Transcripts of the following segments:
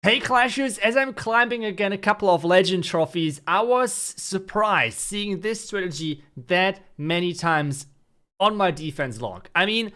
Hey Clashers, as I'm climbing again a couple of legend trophies, I was surprised seeing this strategy that many times on my defense log. I mean,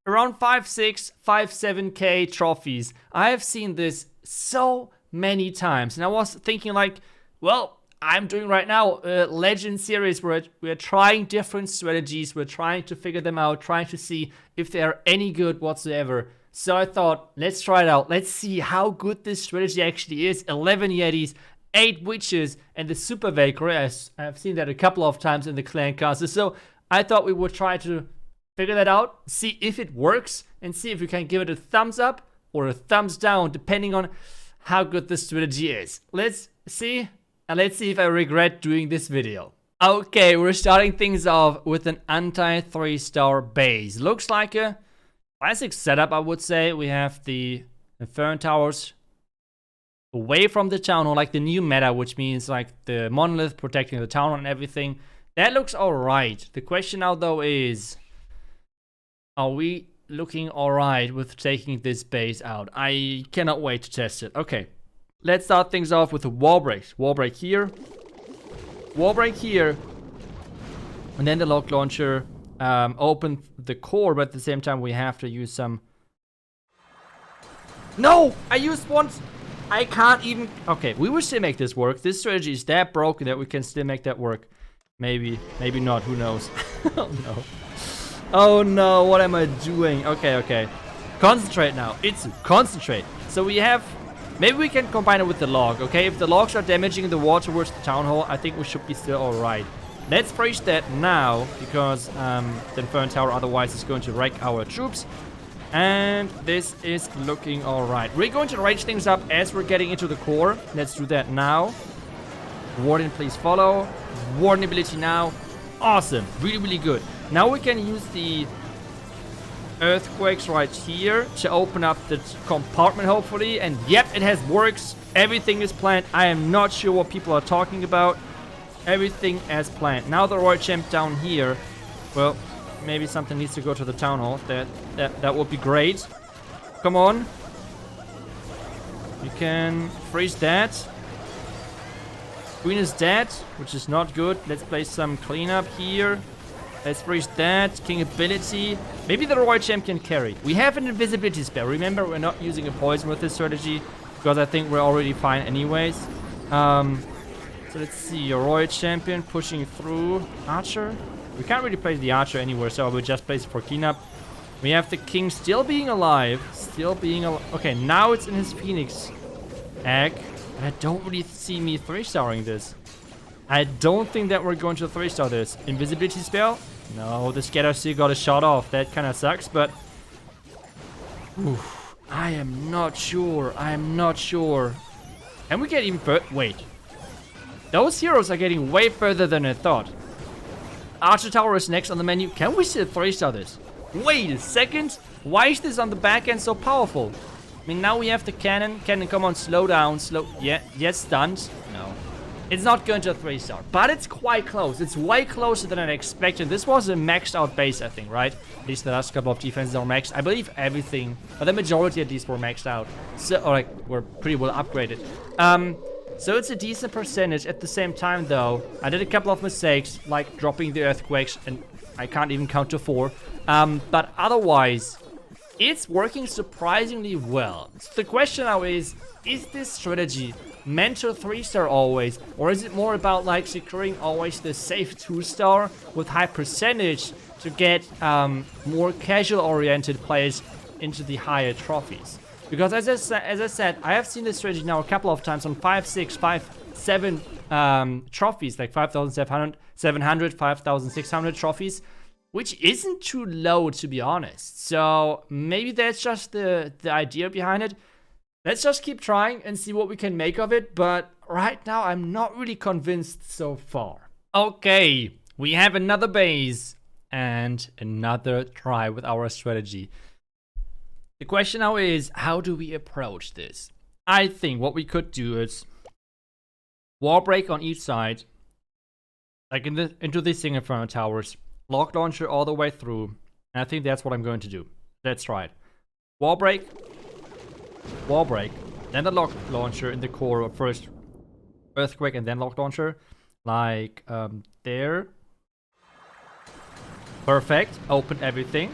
around 5-6, 5-7k trophies, I have seen this so many times. And I was thinking like, well, I'm doing right now a legend series where we're trying different strategies, we're trying to figure them out, trying to see if they are any good whatsoever. So I thought, let's try it out. Let's see how good this strategy actually is. 11 Yetis, 8 Witches, and the Super Valkyrie. I've seen that a couple of times in the clan casters. So I thought we would try to figure that out, see if it works, and see if we can give it a thumbs up or a thumbs down, depending on how good the strategy is. Let's see, and let's see if I regret doing this video. Okay, we're starting things off with an anti-3-star base. Looks like a classic setup, I would say. We have the Inferno Towers away from the town hall, like the new meta, which means like the monolith protecting the town hall and everything. That looks alright. The question now though is, are we looking alright with taking this base out? I cannot wait to test it. Okay, let's start things off with a wall break. Wall break here. Wall break here. And then the lock launcher. Open the core, but at the same time we have to use some... No! I used one... I can't even... Okay, we will still make this work. This strategy is that broken that we can still make that work. Maybe not, who knows. Oh no. Oh no, what am I doing? Okay. Concentrate now. iTzu, concentrate. So we have... Maybe we can combine it with the log, okay? If the logs are damaging the wall towards the town hall, I think we should be still alright. Let's freeze that now, because the Inferno Tower otherwise is going to wreck our troops. And this is looking alright. We're going to rage things up as we're getting into the core. Let's do that now. Warden, please follow. Warden ability now. Awesome. Really good. Now we can use the earthquakes right here to open up the compartment, hopefully. And yep, it has works. Everything is planned. I am not sure what people are talking about. Everything as planned. Now the Royal Champ down here. Well, maybe something needs to go to the town hall. That would be great. Come on. You can freeze that. Queen is dead, which is not good. Let's play some cleanup here. Let's freeze that. King ability. Maybe the Royal Champ can carry. We have an invisibility spell. Remember, we're not using a poison with this strategy, because I think we're already fine anyways. So let's see, your Royal Champion pushing through. Archer? We can't really place the Archer anywhere, so I will just place it for cleanup. We have the King still being alive. Okay, now it's in his Phoenix egg. I don't really see me 3-starring this. I don't think that we're going to 3-star this. Invisibility spell? No, the Scatter still got a shot off. That kind of sucks, but... Oof, I am not sure. Can we get even further? Wait. Those heroes are getting way further than I thought. Archer Tower is next on the menu. Can we still 3-star this? Wait a second. Why is this on the back end so powerful? I mean, now we have the cannon. Cannon, come on, slow down. Yeah, stunned. No. It's not going to 3-star, but it's quite close. It's way closer than I expected. This was a maxed out base, I think, right? At least the last couple of defenses are maxed. I believe everything, but the majority at least were maxed out. So, or like, were pretty well upgraded. So it's a decent percentage. At the same time, though, I did a couple of mistakes, like dropping the earthquakes, and I can't even count to 4. But otherwise, it's working surprisingly well. So the question now is this strategy meant to 3-star always, or is it more about like securing always the safe 2-star with high percentage to get more casual-oriented players into the higher trophies? Because as I said, I have seen this strategy now a couple of times on 5, 6, 5, 7 trophies, like 5,700, 5,600 trophies, which isn't too low, to be honest. So maybe that's just the idea behind it. Let's just keep trying and see what we can make of it. But right now, I'm not really convinced so far. Okay, we have another base and another try with our strategy. The question now is, how do we approach this? I think what we could do is wall break on each side, like into these Inferno Towers, lock launcher all the way through, and I think that's what I'm going to do. Let's try it. Wall break, then the lock launcher in the core, first earthquake and then lock launcher, like there. Perfect. Open everything.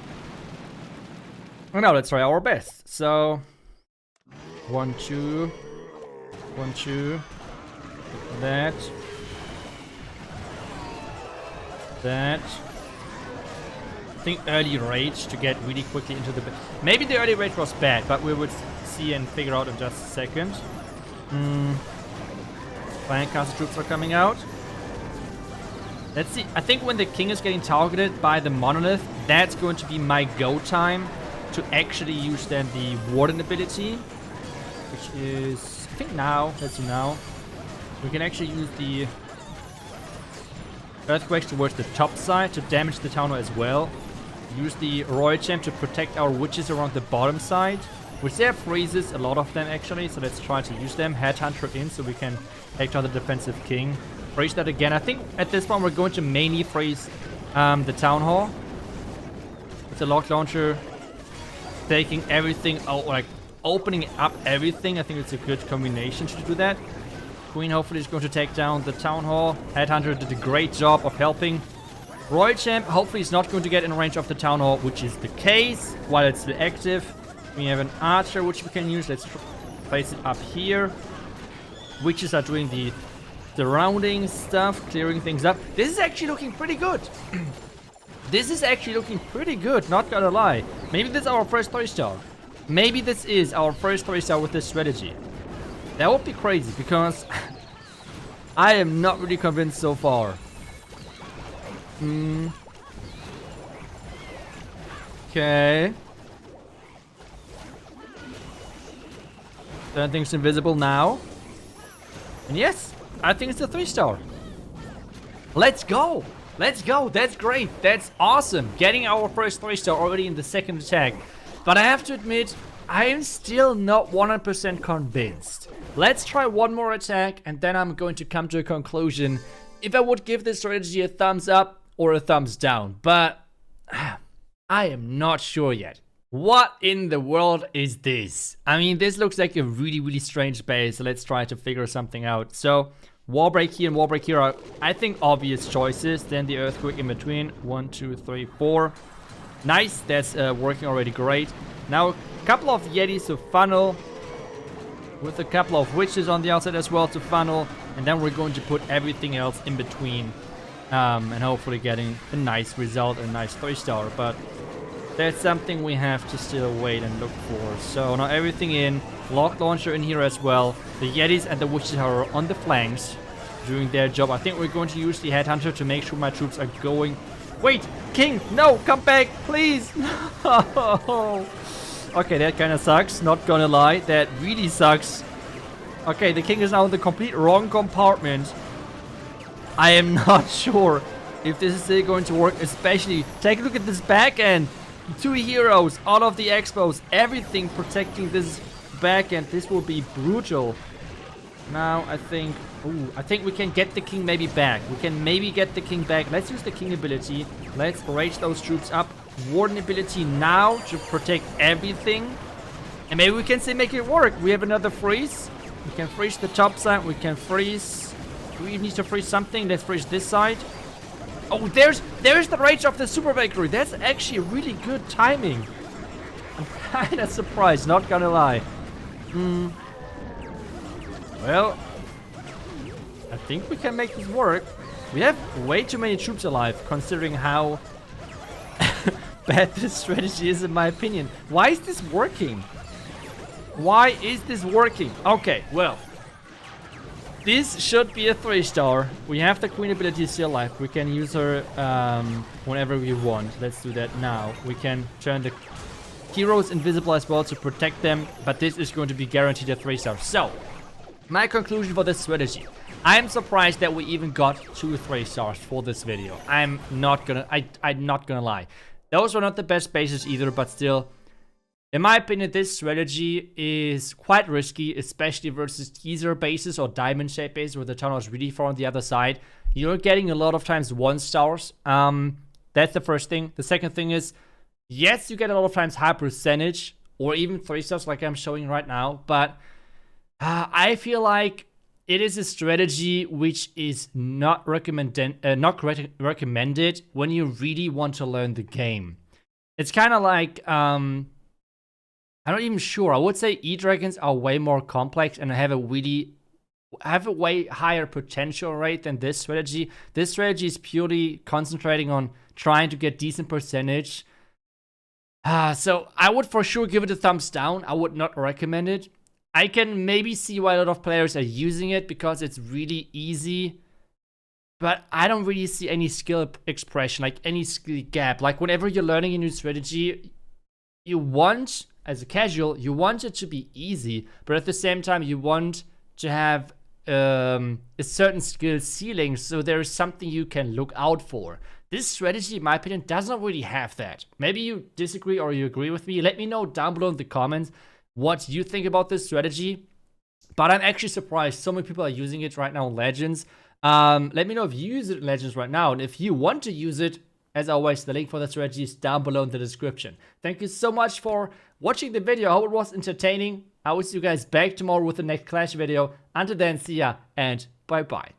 And now let's try our best. So 1, 2, 1, 2. That. I think early rage to get really quickly into the... Maybe the early rage was bad, but we would see and figure out in just a second. Flank castle troops are coming out. Let's see. I think when the king is getting targeted by the monolith, that's going to be my go time to actually use then the warden ability, which is, I think now. Let's do now. We can actually use the earthquakes towards the top side to damage the town hall as well. Use the royal champ to protect our witches around the bottom side, which they have freezes, a lot of them actually, so let's try to use them. Headhunter in so we can take down the defensive king. Freeze that again. I think at this point we're going to mainly freeze the town hall with the lock launcher, taking everything out, like opening up everything. I think it's a good combination to do that. Queen hopefully is going to take down the town hall. Headhunter did a great job of helping. Royal champ hopefully is not going to get in range of the town hall, which is the case while it's still active. We have an archer which we can use. Let's place it up here. Witches are doing the surrounding stuff, clearing things up. This is actually looking pretty good. This is actually looking pretty good, not gonna lie. Maybe this is our first 3-star. Maybe this is our first 3-star with this strategy. That would be crazy because I am not really convinced so far. Okay. Turn things invisible now. And yes, I think it's a 3-star. Let's go. Let's go. That's great. That's awesome. Getting our first 3-star already in the second attack. But I have to admit, I am still not 100% convinced. Let's try one more attack and then I'm going to come to a conclusion if I would give this strategy a thumbs up or a thumbs down. But I am not sure yet. What in the world is this? I mean, this looks like a really, really strange base. So let's try to figure something out. So Warbreak here and Warbreak here are, I think, obvious choices. Then the Earthquake in between. 1, 2, 3, 4. Nice. That's working already great. Now, a couple of Yetis to funnel. With a couple of Witches on the outside as well to funnel. And then we're going to put everything else in between. And hopefully getting a nice result, a nice 3-star. But that's something we have to still wait and look for. So now everything in. Lock launcher in here as well. The Yetis and the Witches are on the flanks doing their job. I think we're going to use the Headhunter to make sure my troops are going... Wait! King! No! Come back! Please! No! Okay, that kind of sucks. Not gonna lie. That really sucks. Okay, the king is now in the complete wrong compartment. I am not sure if this is still going to work. Especially, take a look at this back end. 2 heroes, all of the expos, everything protecting this back end. This will be brutal. Now, I think... Ooh, I think we can get the king maybe back. We can maybe get the king back. Let's use the king ability. Let's rage those troops up. Warden ability now to protect everything. And maybe we can still make it work. We have another freeze. We can freeze the top side. We can freeze... Do we need to freeze something? Let's freeze this side. Oh, there's the rage of the super bakery. That's actually really good timing. I'm kind of surprised, not gonna lie. Well, I think we can make this work. We have way too many troops alive, considering how bad this strategy is, in my opinion. Why is this working? Why is this working? Okay, well. This should be a 3-star. We have the queen ability still alive. We can use her whenever we want. Let's do that now. We can turn the heroes invisible as well to protect them. But this is going to be guaranteed a 3-star. So, my conclusion for this strategy. I'm surprised that we even got 2 3-stars for this video. I'm not gonna lie. Those were not the best bases either, but still. In my opinion, this strategy is quite risky, especially versus teaser bases or diamond-shaped bases where the tunnel is really far on the other side. You're getting a lot of times 1-stars. That's the first thing. The second thing is, yes, you get a lot of times high percentage or even 3-stars like I'm showing right now, but I feel like it is a strategy which is not recommended when you really want to learn the game. It's kind of like I'm not even sure. I would say E-Dragons are way more complex and have a way higher potential rate than this strategy. This strategy is purely concentrating on trying to get decent percentage. So I would for sure give it a thumbs down. I would not recommend it. I can maybe see why a lot of players are using it because it's really easy. But I don't really see any skill expression, like any skill gap. Like whenever you're learning a new strategy, you want, as a casual, you want it to be easy. But at the same time, you want to have a certain skill ceiling, so there is something you can look out for. This strategy, in my opinion, doesn't really have that. Maybe you disagree or you agree with me. Let me know down below in the comments what you think about this strategy. But I'm actually surprised so many people are using it right now in Legends. Let me know if you use it in Legends right now, and if you want to use it. As always, the link for the strategy is down below in the description. Thank you so much for watching the video. I hope it was entertaining. I will see you guys back tomorrow with the next Clash video. Until then, see ya and bye bye.